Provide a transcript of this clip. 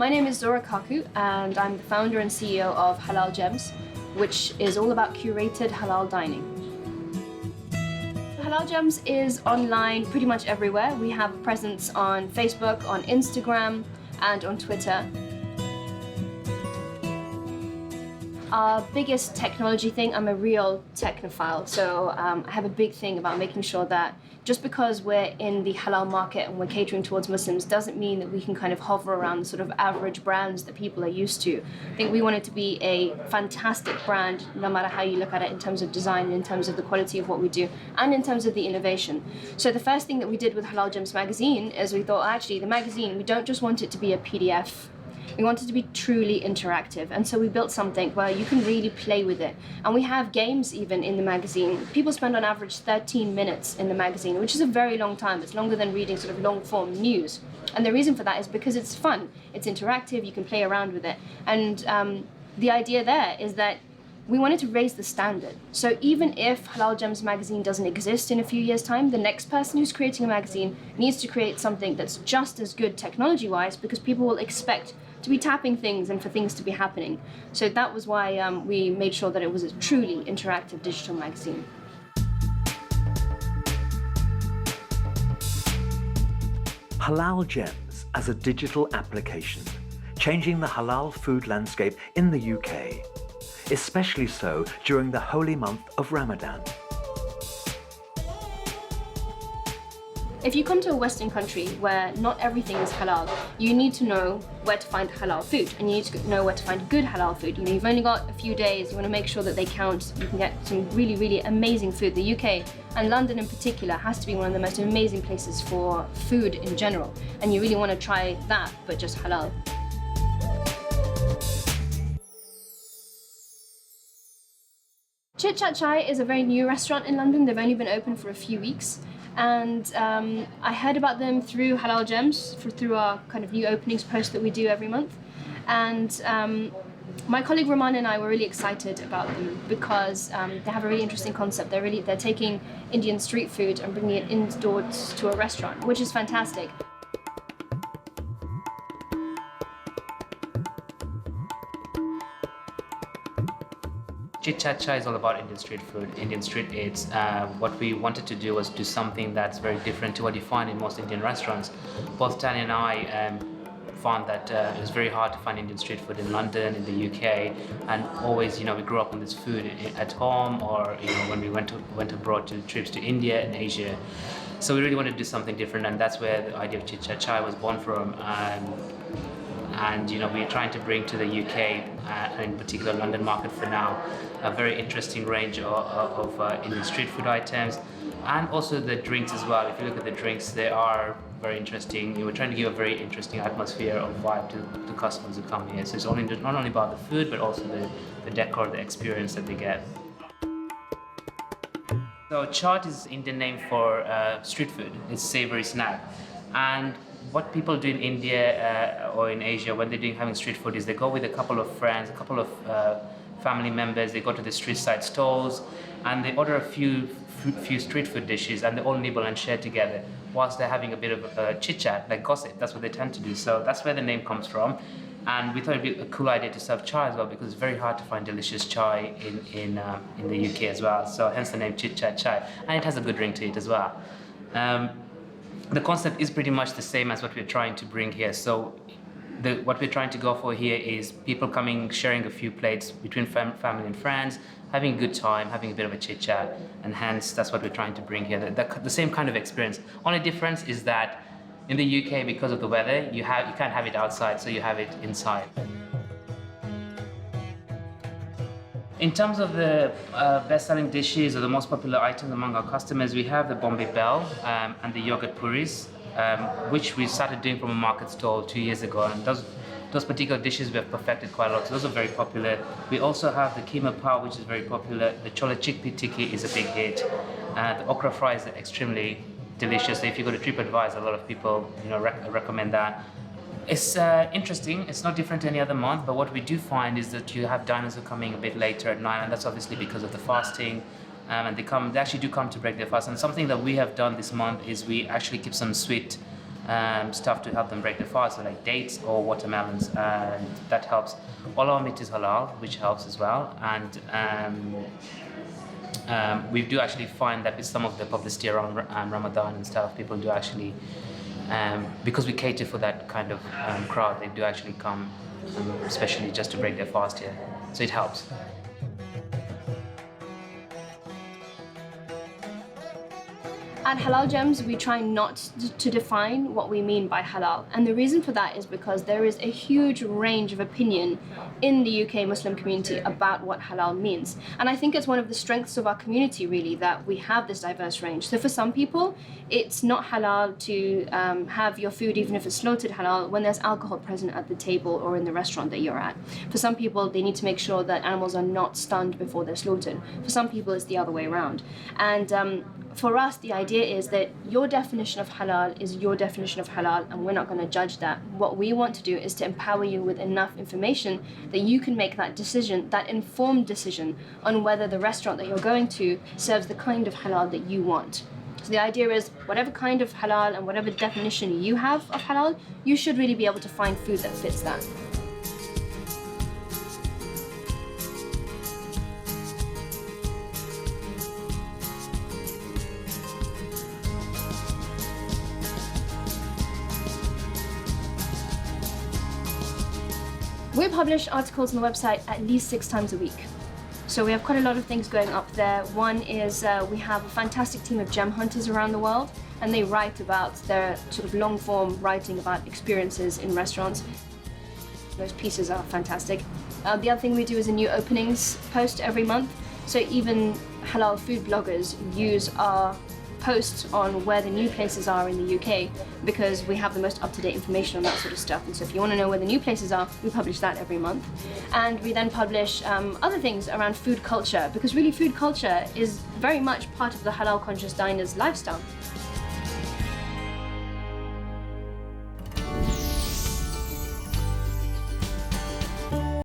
My name is Zohra and I'm the founder and CEO of Halal Gems, which is all about curated halal dining. Halal Gems is online pretty much everywhere. We have a presence on Facebook, on Instagram, and on Twitter. Our biggest technology thing, I'm a real technophile, so I have a big thing about making sure that just because we're in the halal market and we're catering towards Muslims doesn't mean that we can kind of hover around the sort of average brands that people are used to. I think we want it to be a fantastic brand, no matter how you look at it, in terms of design, in terms of the quality of what we do, and in terms of the innovation. So the first thing that we did with Halal Gems magazine is we thought, actually, the magazine, we don't just want it to be a PDF. We want it to be truly interactive, and so we built something where you can really play with it. And we have games even in the magazine. People spend on average 13 minutes in the magazine, which is a very long time. It's longer than reading sort of long-form news. And the reason for that is because it's fun, it's interactive, you can play around with it. And the idea there is that we wanted to raise the standard. So even if Halal Gems magazine doesn't exist in a few years' time, the next person who's creating a magazine needs to create something that's just as good technology-wise, because people will expect to be tapping things and for things to be happening. So that was why we made sure that it was a truly interactive digital magazine. Halal Gems as a digital application, changing the halal food landscape in the UK, especially so during the holy month of Ramadan. If you come to a Western country where not everything is halal, you need to know where to find halal food, and you need to know where to find good halal food. You know, you've only got a few days, you want to make sure that they count. You can get some really, really amazing food. The UK, and London in particular, has to be one of the most amazing places for food in general, and you really want to try that, but just halal. Chit Chaat Chaai is a very new restaurant in London. They've only been open for a few weeks. And I heard about them through Halal Gems, through our kind of new openings post that we do every month. And my colleague Roman and I were really excited about them because they have a really interesting concept. They're taking Indian street food and bringing it indoors to a restaurant, which is fantastic. Chit Chaat Chaai is all about Indian street food, Indian street eats. What we wanted to do was do something that's very different to what you find in most Indian restaurants. Both Tanya and I found that it was very hard to find Indian street food in London, in the UK, and always, we grew up on this food at home, or when we went abroad to trips to India and Asia. So we really wanted to do something different, and that's where the idea of Chit Chaat Chaai was born from. And we're trying to bring to the UK, and in particular London market for now, a very interesting range of Indian street food items, and also the drinks as well. If you look at the drinks, they are very interesting. We're trying to give a very interesting atmosphere or vibe to the customers who come here. So it's not only about the food, but also the decor, the experience that they get. So chaat is Indian name for street food. It's savory snack. And what people do in India or in Asia when they're having street food is they go with a couple of friends, a couple of family members. They go to the street side stalls and they order a few street food dishes, and they all nibble and share together whilst they're having a bit of a chit chat, like gossip. That's what they tend to do. So that's where the name comes from. And we thought it'd be a cool idea to serve chai as well, because it's very hard to find delicious chai in the UK as well. So hence the name Chit Chaat Chai, and it has a good ring to it as well. The concept is pretty much the same as what we're trying to bring here. So what we're trying to go for here is people coming, sharing a few plates between family and friends, having a good time, having a bit of a chit chat, and hence that's what we're trying to bring here. The same kind of experience. Only difference is that in the UK, because of the weather, you can't have it outside, so you have it inside. In terms of the best-selling dishes or the most popular items among our customers, we have the Bombay Bell and the yogurt puris, which we started doing from a market stall 2 years ago, and those particular dishes we have perfected quite a lot, so those are very popular. We also have the keema pao, which is very popular. The chola chickpea tikki is a big hit. The okra fries are extremely delicious. So if you go to TripAdvisor, a lot of people recommend that. It's interesting. It's not different to any other month, but what we do find is that you have diners who are coming a bit later at night, and that's obviously because of the fasting. And they actually do come to break their fast. And something that we have done this month is we actually keep some sweet stuff to help them break the fast, so like dates or watermelons, and that helps. All our meat is halal, which helps as well, and we do actually find that with some of the publicity around Ramadan and stuff, people do actually, because we cater for that kind of crowd, they do actually come, especially just to break their fast here. So it helps. At Halal Gems, we try not to define what we mean by halal. And the reason for that is because there is a huge range of opinion in the UK Muslim community about what halal means. And I think it's one of the strengths of our community, really, that we have this diverse range. So for some people, it's not halal to have your food, even if it's slaughtered halal, when there's alcohol present at the table or in the restaurant that you're at. For some people, they need to make sure that animals are not stunned before they're slaughtered. For some people, it's the other way around. And for us, the idea is that your definition of halal is your definition of halal, and we're not going to judge that. What we want to do is to empower you with enough information that you can make that decision, that informed decision, on whether the restaurant that you're going to serves the kind of halal that you want. So the idea is, whatever kind of halal and whatever definition you have of halal, you should really be able to find food that fits that. We publish articles on the website at least 6 times a week. So we have quite a lot of things going up there. One is we have a fantastic team of gem hunters around the world, and they write about their sort of long form writing about experiences in restaurants. Those pieces are fantastic. The other thing we do is a new openings post every month. So even halal food bloggers use our posts on where the new places are in the UK, because we have the most up-to-date information on that sort of stuff. And so if you want to know where the new places are, we publish that every month. And we then publish other things around food culture, because really food culture is very much part of the halal conscious diner's lifestyle.